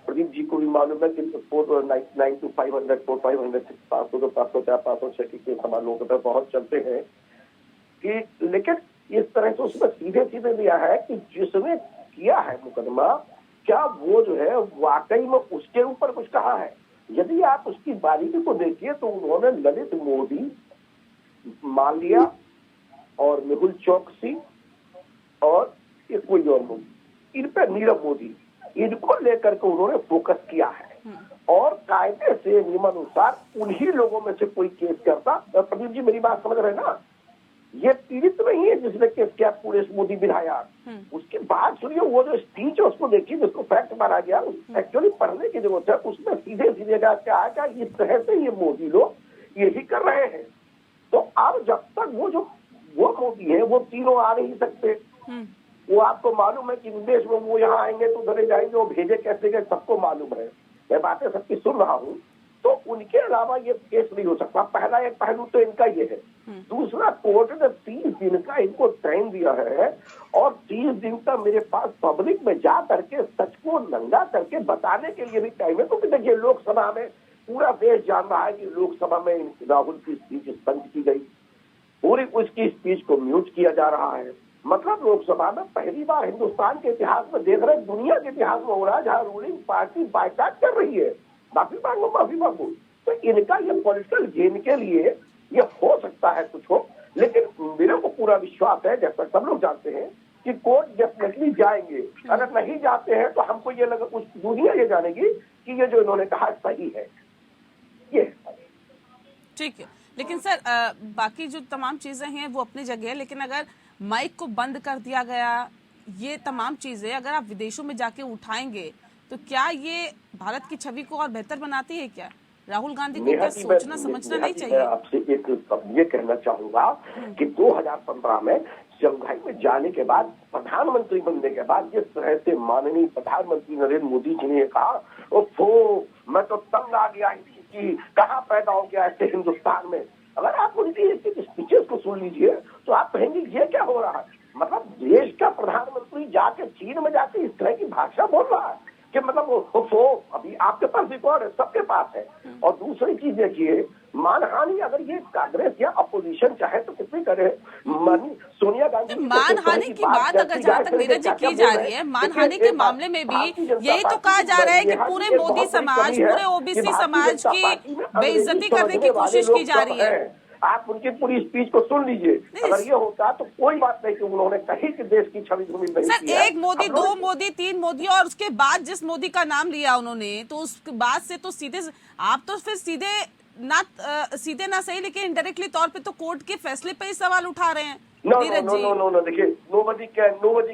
प्रदीप जी को भी मालूम है कि 499 to 500 400 500 504 506 के केस हमारे लोगों पर बहुत चलते हैं कि, लेकिन इस तरह से उसमें सीधे सीधे लिया है कि जिसने किया है मुकदमा, क्या वो जो है वाकई में उसके ऊपर कुछ कहा है? यदि आप उसकी बारीकी को देखिए तो उन्होंने ललित मोदी, माल्या और मेहुल चौकसी और ये कोई और मोदी, इन पर नीरव मोदी, इनको लेकर के उन्होंने फोकस किया है और कायदे से नियमानुसार उन्हीं लोगों में से कोई केस करता। प्रदीप जी मेरी बात समझ रहे हैं ना, ये पीड़ित नहीं है जिसने केस किया पूरे मोदी विधायक। उसके बाद सुनिए वो जो स्पीच है उसको देखिए, जिसको फैक्ट माना गया एक्चुअली पढ़ने की जरूरत है। उसमें सीधे सीधे क्या क्या इस तरह से ये मोदी लोग यही कर रहे हैं। तो अब जब तक वो मोदी है वो तीनों आ नहीं सकते। वो आपको मालूम है कि विदेश में वो यहाँ आएंगे तो उधर जाएंगे, वो भेजे कैसे गए सबको मालूम है। मैं बातें सबकी सुन रहा हूँ। तो उनके अलावा ये केस नहीं हो सकता। पहला एक पहलू तो इनका ये है। दूसरा, कोर्ट ने 30 दिन का इनको टाइम दिया है और 30 दिन तक मेरे पास पब्लिक में जा करके सच को नंगा करके बताने के लिए भी टाइम है। क्योंकि देखिए लोकसभा में पूरा देश जान रहा है कि लोकसभा में राहुल की स्पीच स्पंज की गई, पूरी उसकी स्पीच को म्यूट किया जा रहा है। मतलब लोकसभा में पहली बार हिंदुस्तान के इतिहास में देख रहे, दुनिया के इतिहास में हो रहा है जहाँ रूलिंग पार्टी बायकॉट कर रही है। माफी मांगो। तो इनका ये पॉलिटिकल गेन के लिए ये हो सकता है कुछ हो, लेकिन मेरे को पूरा विश्वास है, जैसा सब लोग जानते हैं कि कोर्ट डेफिनेटली जाएंगे। अगर नहीं जाते हैं तो हमको ये लगा, उस दुनिया ये जानेगी कि ये जो इन्होंने कहा सही है। ये ठीक है, लेकिन सर बाकी जो तमाम चीजें हैं वो अपनी जगह है, लेकिन अगर माइक को बंद कर दिया गया, ये तमाम चीजें अगर आप विदेशों में जाके उठाएंगे तो क्या ये भारत की छवि को और बेहतर बनाती है? क्या राहुल गांधी को क्या सोचना समझना नहीं चाहिए? मैं आपसे एक ये कहना चाहूंगा कि 2015 में शंघाई में जाने के बाद, प्रधानमंत्री बनने के बाद जिस तरह से माननीय प्रधानमंत्री नरेंद्र मोदी जी ने कहा, ओफो मैं तो तंग आ गया कि कहाँ पैदा हो गया ऐसे हिंदुस्तान में। अगर आप उनकी स्पीचेस को सुन लीजिए तो आप कहेंगे ये क्या हो रहा है। मतलब देश का प्रधानमंत्री जाके चीन में जाके इस तरह की भाषा बोल रहा है कि मतलब अभी आपके पास रिकॉर्ड है, सबके पास है। और दूसरी चीज देखिए, मानहानि अगर ये कांग्रेस या अपोजिशन चाहे तो कितनी करे। सोनिया गांधी मानहानि की बात अगर जहाँ तक नीरज जी की जा रही है, मानहानि के मामले में भी यही तो कहा जा रहा है कि पूरे मोदी समाज, पूरे ओबीसी समाज की बेइज्जती करने की कोशिश की जा रही है। आप उनकी पूरी स्पीच को सुन लीजिए। अगर ये होता तो कोई बात नहीं कि उन्होंने कहीं कि देश की छवि धूमिल नहीं सर, एक मोदी, दो मोदी, तीन मोदी, और उसके बाद जिस मोदी का नाम लिया उन्होंने, तो उसके बाद से तो सीधे आप तो फिर सीधे ना सही लेकिन इनडायरेक्टली तौर पे तो कोर्ट के फैसले पे ही सवाल उठा रहे हैं। नो, देखिए नोबडी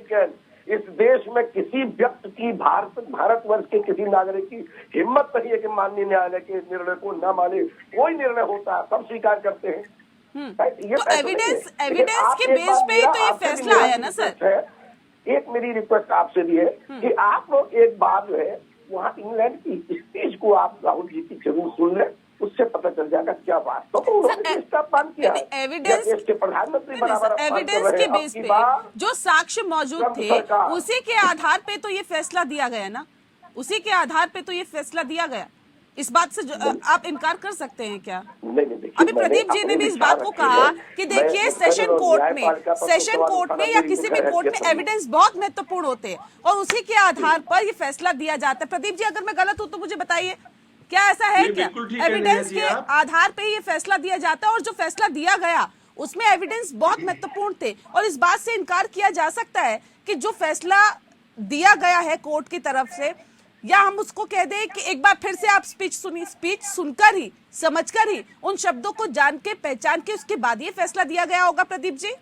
कैन इस देश में किसी व्यक्ति की, भारतवर्ष के किसी नागरिक की हिम्मत नहीं है कि माननीय न्यायालय के निर्णय को न माने। कोई निर्णय होता है सब स्वीकार करते हैं। तो एविडेंस के बेस पे ही तो ये फैसला आया ना सर। एक मेरी रिक्वेस्ट आपसे भी है कि आप लोग एक बार जो है वहाँ इंग्लैंड की स्पीच को आप राहुल जी की जरूर सुन लें, उससे पता चल जाएगा क्या बात। तो उन्होंने इसका पान किया एविडेंस के प्रधानमंत्री बराबर एविडेंस के बेस पे जो साक्ष्य मौजूद थे उसी के आधार पे तो ये फैसला दिया गया ना, उसी के आधार पे तो ये फैसला दिया गया। इस बात से आप इनकार कर सकते हैं क्या? अभी प्रदीप जी ने भी इस बात को कहा कि देखिए सेशन कोर्ट में या किसी भी कोर्ट में एविडेंस बहुत महत्वपूर्ण होते हैं और उसी के आधार पर ये फैसला दिया जाता है। प्रदीप जी अगर मैं गलत हूं तो मुझे बताइए, क्या ऐसा है क्या? एविडेंस के आधार पे ये फैसला दिया जाता है और जो फैसला दिया गया उसमें एविडेंस बहुत महत्वपूर्ण थे और इस बात से इनकार किया जा सकता है कि जो फैसला दिया गया है कोर्ट की तरफ से, या हम उसको कह दें कि एक बार फिर से आप स्पीच सुनकर ही, समझकर ही, उन शब्दों को जान के पहचान के उसके बाद ये फैसला दिया गया होगा। प्रदीप जी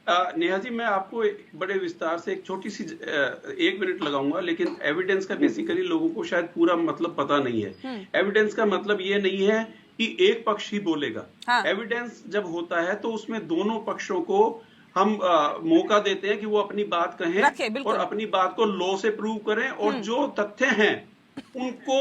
नेहा जी, मैं आपको बड़े विस्तार से एक छोटी सी 1 मिनट लगाऊंगा, लेकिन एविडेंस का बेसिकली लोगों को शायद पूरा मतलब पता नहीं है। एविडेंस का मतलब ये नहीं है कि एक पक्ष ही बोलेगा। हाँ। एविडेंस जब होता है तो उसमें दोनों पक्षों को हम मौका देते हैं कि वो अपनी बात कहें और अपनी बात को लॉ से प्रूव करें और जो तथ्य हैं उनको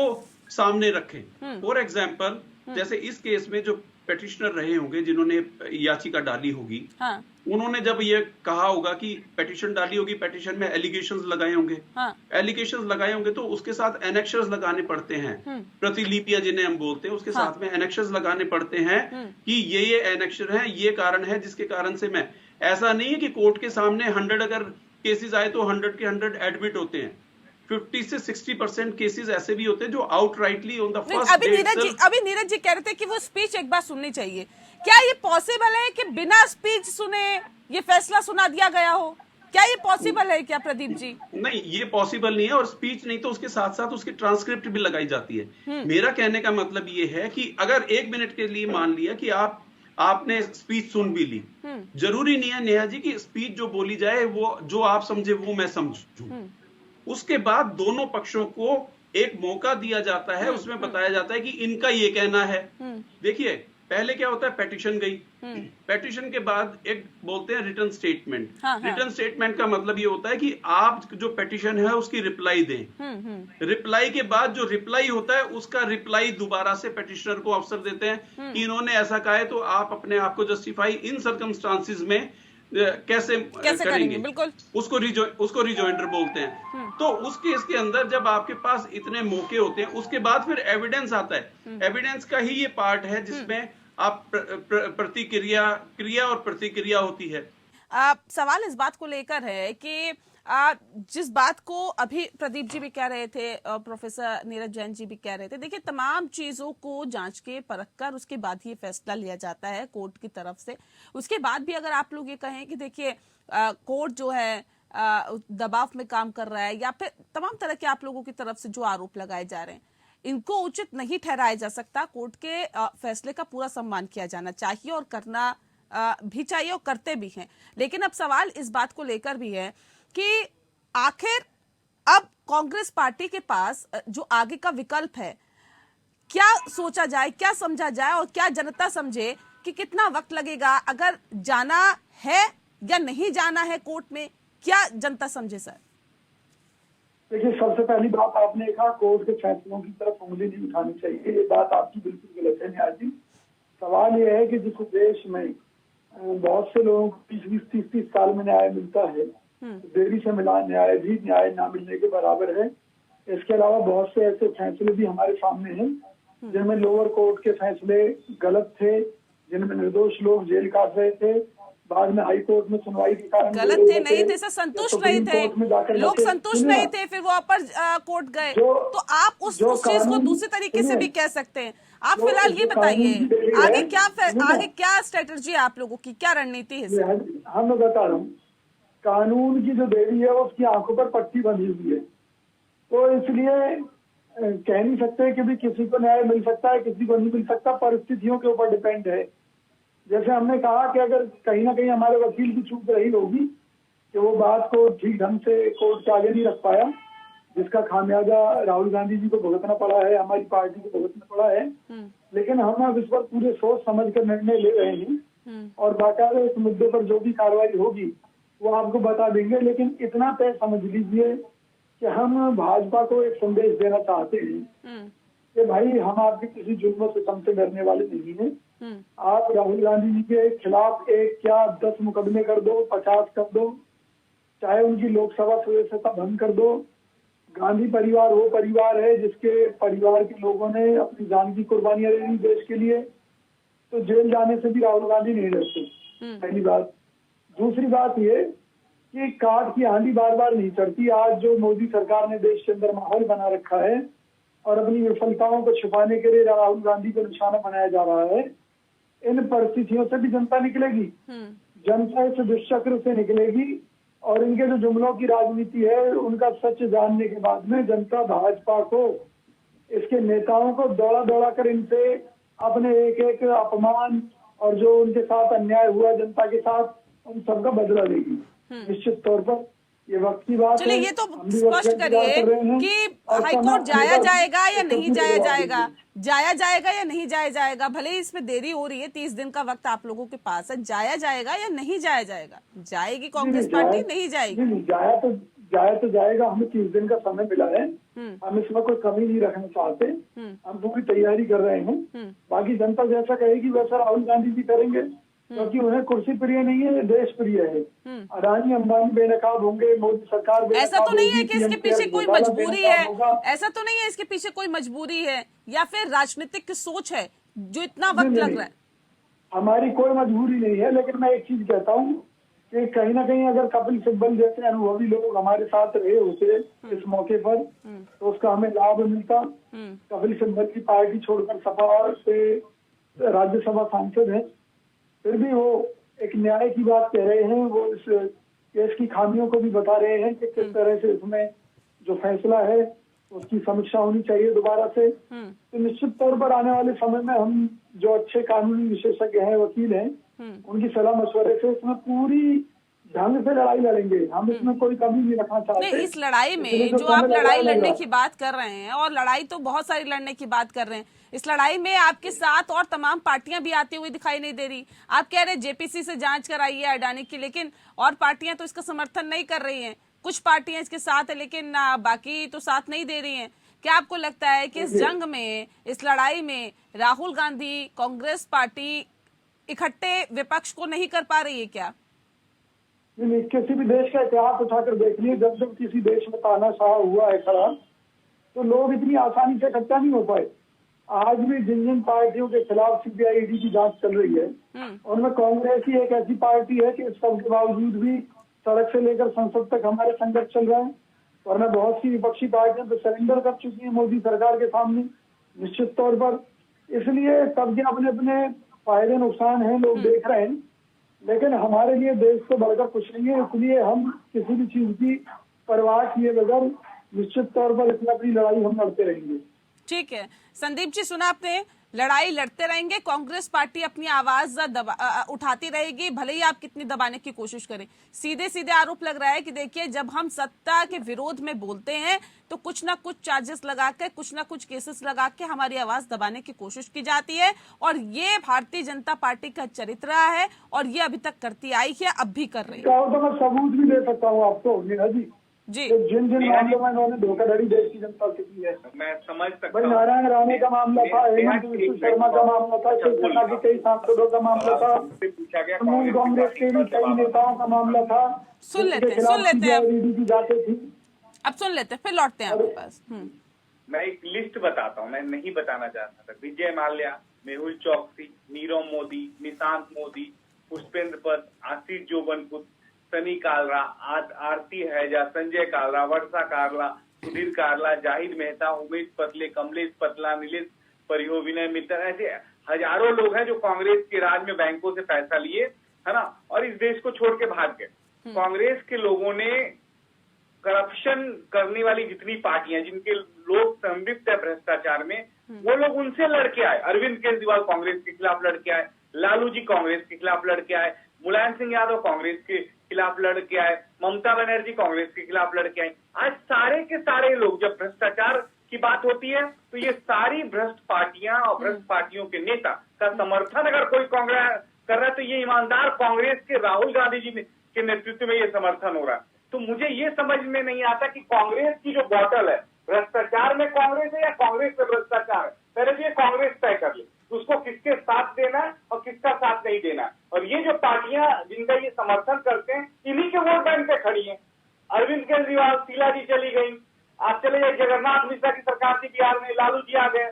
सामने रखें। फॉर एग्जाम्पल, जैसे इस केस में जो पेटिशनर रहे होंगे जिन्होंने याचिका डाली होगी, हाँ। उन्होंने जब ये कहा होगा कि पेटिशन डाली होगी, पेटिशन में एलिगेशंस लगाए होंगे, हाँ। एलिगेशंस लगाए होंगे तो उसके साथ एनेक्शंस लगाने पड़ते हैं, प्रतिलिपियां जिन्हें हम बोलते हैं, उसके साथ में एनेक्शंस लगाने पड़ते हैं कि ये एनेक्शन है, ये कारण है जिसके कारण से मैं, ऐसा नहीं है कि कोर्ट के सामने 100 अगर केसेस आए तो 100 के 100 एडमिट होते हैं। 50 से 60% केसेस ऐसे भी होते हैं जो आउटराइटली ऑन द फर्स्ट अभी नीरज जी कह रहे थे कि वो स्पीच एक बार सुननी चाहिए। क्या ये पॉसिबल है कि बिना स्पीच सुने ये फैसला सुना दिया गया हो? क्या ये पॉसिबल है क्या प्रदीप जी? नहीं, ये पॉसिबल नहीं है, और स्पीच नहीं तो उसके साथ साथ उसकी ट्रांसक्रिप्ट भी लगाई जाती है। मेरा कहने का मतलब ये है कि अगर 1 मिनट के लिए मान लिया कि आपने स्पीच सुन भी ली, जरूरी नहीं है नेहा जी कि स्पीच जो बोली जाए वो जो आप समझे वो मैं समझूं। उसके बाद दोनों पक्षों को एक मौका दिया जाता है, उसमें बताया जाता है कि इनका ये कहना है। देखिए, पहले क्या होता है, पेटिशन गई, पेटिशन के बाद एक बोलते हैं रिटर्न स्टेटमेंट। रिटर्न स्टेटमेंट का मतलब ये होता है कि आप जो पेटिशन है उसकी रिप्लाई दें। रिप्लाई के बाद जो रिप्लाई होता है उसका रिप्लाई दोबारा से पेटिशनर को अवसर देते हैं कि इन्होंने ऐसा कहा है, तो आप अपने आप को जस्टिफाई इन सर्कमस्टांसिस में कैसे करेंगे, बिल्कुल उसको रिजोइंडर बोलते हैं। तो उस केस के अंदर जब आपके पास इतने मौके होते हैं, उसके बाद फिर एविडेंस आता है। एविडेंस का ही ये पार्ट है जिसमें आप क्रिया और प्रतिक्रिया होती है। सवाल इस बात को लेकर है कि जिस बात को अभी प्रदीप जी भी कह रहे थे, प्रोफेसर नीरज जैन जी भी कह रहे थे, देखिए तमाम चीजों को जांच के परख कर उसके बाद ही फैसला लिया जाता है कोर्ट की तरफ से। उसके बाद भी अगर आप लोग ये कहें कि देखिए कोर्ट जो है दबाव में काम कर रहा है, या फिर तमाम तरह के आप लोगों की तरफ से जो आरोप लगाए जा रहे हैं, इनको उचित नहीं ठहराया जा सकता। कोर्ट के फैसले का पूरा सम्मान किया जाना चाहिए और करना भी चाहिए और करते भी हैं। लेकिन अब सवाल इस बात को लेकर भी है कि आखिर अब कांग्रेस पार्टी के पास जो आगे का विकल्प है, क्या सोचा जाए, क्या समझा जाए और क्या जनता समझे कि कितना वक्त लगेगा, अगर जाना है या नहीं जाना है कोर्ट में, क्या जनता समझे सर? देखिए, सबसे पहली बात आपने कहा कोर्ट के फैसलों की तरफ उंगली नहीं उठानी चाहिए, ये बात आपकी बिल्कुल गलत है न्याय जी। सवाल ये है कि जिस देश में बहुत से लोगों को 20-30 साल में न्याय मिलता है, देरी से मिला न्याय भी न्याय ना मिलने के बराबर है। इसके अलावा बहुत से ऐसे फैसले भी हमारे सामने हैं जिनमें लोअर कोर्ट के फैसले गलत थे, जिनमें निर्दोष लोग जेल काट रहे थे, बाद में हाई कोर्ट में सुनवाई के कारण गलत थे, नहीं थे सर, संतुष्ट नहीं थे लोग, संतुष्ट नहीं थे, फिर वो अपर कोर्ट गए। तो आप उस चीज को दूसरे तरीके से भी कह सकते हैं। आप फिलहाल ये बताइए आगे क्या स्ट्रेटेजी है आप लोगों की, क्या रणनीति है? हम बता रहा हूँ, कानून की जो देवी है उसकी आंखों पर पट्टी बंधी हुई है, तो इसलिए कह नहीं सकते कि भी किसी को न्याय मिल सकता है, किसी को नहीं मिल सकता, परिस्थितियों के ऊपर डिपेंड है। जैसे हमने कहा कि अगर कहीं ना कहीं हमारे वकील की चूक रही होगी कि वो बात को ठीक ढंग से कोर्ट के आगे नहीं रख पाया, जिसका खामियाजा राहुल गांधी जी को भुगतना पड़ा है, हमारी पार्टी को भुगतना पड़ा है, लेकिन हम अब इस पर पूरे सोच समझ कर निर्णय ले रहे हैं और बाकायदा इस मुद्दे पर जो भी कार्रवाई होगी वो आपको बता देंगे। लेकिन इतना तय समझ लीजिए कि हम भाजपा को एक संदेश देना चाहते हैं कि भाई हम आपके किसी जुल्म से कम से डरने वाले नहीं हैं। आप राहुल गांधी जी के खिलाफ 1 क्या 10 मुकदमे कर दो, 50 कर दो, चाहे उनकी लोकसभा सदस्यता भंग कर दो। गांधी परिवार वो परिवार है जिसके परिवार के लोगों ने अपनी जान की कुर्बानियां दे दी देश के लिए, तो जेल जाने से भी राहुल गांधी नहीं डरते, पहली बात। दूसरी बात ये कि काट की आंधी बार बार नहीं चढ़ती। आज जो मोदी सरकार ने देश के अंदर माहौल बना रखा है और अपनी विफलताओं को छुपाने के लिए राहुल गांधी को निशाना बनाया जा रहा है, इन परिस्थितियों से भी जनता निकलेगी, जनता इस दुष्चक्र से निकलेगी और इनके जो जुमलों की राजनीति है उनका सच जानने के बाद में जनता भाजपा को, इसके नेताओं को दौड़ा दौड़ा कर इनसे अपने एक एक अपमान और जो उनके साथ अन्याय हुआ जनता के साथ, उन सबका बदला लेगी निश्चित तौर पर। ये वक्त की बात है। चलिए, ये तो स्पष्ट करिए कि हाईकोर्ट जाया जाएगा या नहीं जाया जाएगा, जाया जाएगा या नहीं जाया जाएगा? भले ही इसमें देरी हो रही है, 30 दिन का वक्त आप लोगों के पास है, जाया जाएगा या नहीं जाया जाएगा? जाएगी कांग्रेस पार्टी, नहीं जाएगी? जाया तो जाएगा। हमें 30 दिन का समय मिला है, हम इसमें कोई कमी नहीं रखना चाहते, हम पूरी तैयारी कर रहे हैं। बाकी जनता जैसा कहेगी वैसा राहुल गांधी जी करेंगे, क्योंकि उन्हें कुर्सी प्रिय नहीं है, देश प्रिय है। अडानी अंबानी बेनकाब होंगे, मोदी सरकार ऐसा तो नहीं है कि इसके पीछे कोई मजबूरी है, ऐसा तो नहीं है इसके पीछे कोई मजबूरी है या फिर राजनीतिक सोच है जो इतना वक्त लग रहा है? हमारी कोई मजबूरी नहीं है, लेकिन मैं एक चीज कहता हूँ कि कहीं ना कहीं अगर कपिल सिब्बल जैसे अनुभवी लोग हमारे साथ रहे होते इस मौके पर तो उसका हमें लाभ मिलता। कपिल सिब्बल की पार्टी छोड़कर सपा से राज्यसभा सांसद है, फिर भी वो एक न्याय की बात कह रहे हैं, वो इस केस की खामियों को भी बता रहे हैं कि किस तरह से इसमें जो फैसला है उसकी समीक्षा होनी चाहिए दोबारा से। तो निश्चित तौर पर आने वाले समय में हम जो अच्छे कानूनी विशेषज्ञ हैं, वकील हैं, उनकी सलाह मशवरे से इसमें पूरी ढंग से लड़ाई लड़ेंगे। हम इसमें कोई कमी नहीं रखना चाहते। नहीं, इस लड़ाई में जो आप लड़ाई लड़ने की बात कर रहे हैं, और लड़ाई तो बहुत सारी लड़ने की बात कर रहे हैं, इस लड़ाई में आपके साथ और तमाम पार्टियां भी आती हुई दिखाई नहीं दे रही। आप कह रहे हैं जेपीसी से जांच कराई है अडानी की, लेकिन और पार्टियां तो इसका समर्थन नहीं कर रही हैं। कुछ पार्टियां इसके साथ है लेकिन बाकी तो साथ नहीं दे रही हैं। क्या आपको लगता है कि इस जंग में, इस लड़ाई में राहुल गांधी, कांग्रेस पार्टी इकट्ठे विपक्ष को नहीं कर पा रही है क्या? नहीं, किसी भी देश का इतिहास उठाकर देख लिए, जब जब किसी देश में तानाशाह हुआ है खराब, तो लोग इतनी आसानी से इकट्ठा नहीं हो पाए। आज भी जिन जिन पार्टियों के खिलाफ सीबीआई ईडी की जांच चल रही है, उनमें कांग्रेस ही एक ऐसी पार्टी है कि इस सब के बावजूद भी सड़क से लेकर संसद तक हमारे संघर्ष चल रहा है। वरना बहुत सी विपक्षी पार्टियां तो सरेंडर कर चुकी हैं मोदी सरकार के सामने, निश्चित तौर पर। इसलिए सबके अपने अपने फायदे नुकसान हैं, लोग देख रहे हैं, लेकिन हमारे लिए देश से बढ़कर कुछ नहीं है। इसलिए हम किसी भी चीज की परवाह किए बगैर निश्चित तौर पर इसमें अपनी लड़ाई हम लड़ते रहेंगे। ठीक है संदीप जी, सुना आपने, लड़ाई लड़ते रहेंगे। कांग्रेस पार्टी अपनी आवाज उठाती रहेगी, भले ही आप कितनी दबाने की कोशिश करें। सीधे सीधे आरोप लग रहा है कि देखिए, जब हम सत्ता के विरोध में बोलते हैं तो कुछ ना कुछ चार्जेस लगा के, कुछ ना कुछ केसेस लगा के हमारी आवाज दबाने की कोशिश की जाती है, और ये भारतीय जनता पार्टी का चरित्र है, और ये अभी तक करती आई है, अब भी कर रही है। तो मैं सबूत भी दे सकता हूँ आपको मीना जी, जिन जिन मामलों में इन्होंने धोखाधड़ी देश की जनता से की है। मैं समझ सकता भाई, हूँ। नारायण राणे का मामला था, हेमंत विश्व शर्मा का मामला था, शिवसेना के कई सांसदों का मामला था, तृणमूल कांग्रेस के भी कई नेताओं का मामला था। सुन लेते हैं ईडी की जांचें थी। अब सुन लेते हैं, फिर लौटते हैं आपके पास। मैं एक लिस्ट बताता हूँ, मैं नहीं बताना चाहता था। विजय माल्या, मेहुल चौकसी, नीरव मोदी, निशांत मोदी, पुष्पेंद्र पद, आशीष जोगनपुर, सनी कालरा, आरती हैजा, संजय कालरा, वर्षा कालरा, सुधीर कालरा, जाहिद मेहता, उमेश पतले, कमलेश पतला, नीलेश परिहो, विनय मित्तल, ऐसे हजारों लोग हैं जो कांग्रेस के राज में बैंकों से पैसा लिए, है ना, और इस देश को छोड़ के भाग गए। कांग्रेस के लोगों ने करप्शन करने वाली जितनी पार्टियां, जिनके लोग संलिप्त है भ्रष्टाचार में, वो लोग उनसे लड़के आए। अरविंद केजरीवाल कांग्रेस के खिलाफ लड़के आए, लालू जी कांग्रेस के खिलाफ लड़के आए, मुलायम सिंह यादव कांग्रेस के खिलाफ लड़के आए, ममता बनर्जी कांग्रेस के खिलाफ लड़के आए। आज सारे के सारे लोग, जब भ्रष्टाचार की बात होती है तो ये सारी भ्रष्ट पार्टियां और भ्रष्ट पार्टियों के नेता का समर्थन अगर कोई कांग्रेस कर रहा है तो ये ईमानदार कांग्रेस के राहुल गांधी जी के नेतृत्व में ये समर्थन हो रहा है। तो मुझे ये समझ में नहीं आता कि कांग्रेस की जो बॉटल है, भ्रष्टाचार में कांग्रेस है या कांग्रेस में भ्रष्टाचार है। पहले तो ये कांग्रेस तय कर ले उसको किसके साथ देना है और किसका साथ नहीं देना है। और ये जो पार्टियां जिनका ये समर्थन करते हैं, इन्हीं के वोट बैंक पे खड़ी हैं। अरविंद केजरीवाल, शीला जी चली गई, आप चले जाए जगन्नाथ मिश्रा की सरकार थी बिहार में, लालू जी आ गए,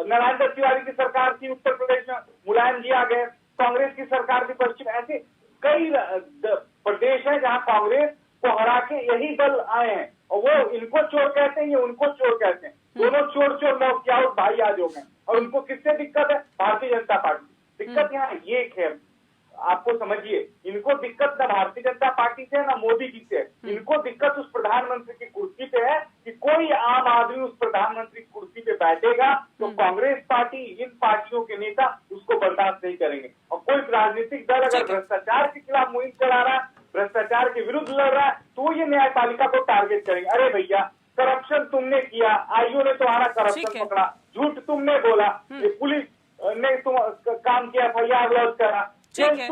नारायण दत्त तिवारी की सरकार थी उत्तर प्रदेश में, मुलायम जी आ गए, कांग्रेस की सरकार थी पश्चिम। ऐसे कई प्रदेश है जहां कांग्रेस को हरा के यही दल आए हैं, और वो इनको चोर कहते हैं, ये उनको चोर कहते हैं। दोनों चोर चोर नौक क्या भाई आज हो गए। और उनको किससे दिक्कत है? भारतीय जनता पार्टी। दिक्कत यहाँ ये है, आपको समझिए, इनको दिक्कत ना भारतीय जनता पार्टी से ना मोदी जी से, इनको दिक्कत उस प्रधानमंत्री की कुर्सी पे है कि कोई आम आदमी उस प्रधानमंत्री की कुर्सी पे बैठेगा तो कांग्रेस पार्टी, इन पार्टियों के नेता उसको बर्दाश्त नहीं करेंगे। और कोई राजनीतिक दल अगर भ्रष्टाचार के खिलाफ मुहिम चला रहा है, भ्रष्टाचार के विरुद्ध लड़ रहा है, तो ये न्यायपालिका को टारगेट करेंगे। अरे भैया, करप्शन तुमने किया, आईओ ने तुम्हारा करप्शन पकड़ा, झूठ तुमने बोला, पुलिस ने तुम काम किया, एफआईआर लॉन्च करा, ठीक है।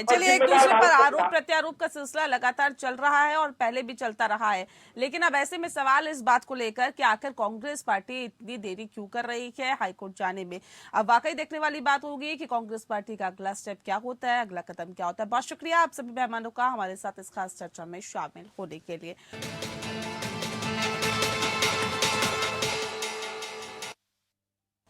चलिए, एक दूसरे पर आरोप प्रत्यारोप का सिलसिला लगातार चल रहा है और पहले भी चलता रहा है, लेकिन अब ऐसे में सवाल इस बात को लेकर कि आखिर कांग्रेस पार्टी इतनी देरी क्यों कर रही है हाईकोर्ट जाने में। अब वाकई देखने वाली बात होगी कि कांग्रेस पार्टी का अगला स्टेप क्या होता है, अगला कदम क्या होता है। बहुत शुक्रिया आप सभी मेहमानों का हमारे साथ इस खास चर्चा में शामिल होने के लिए।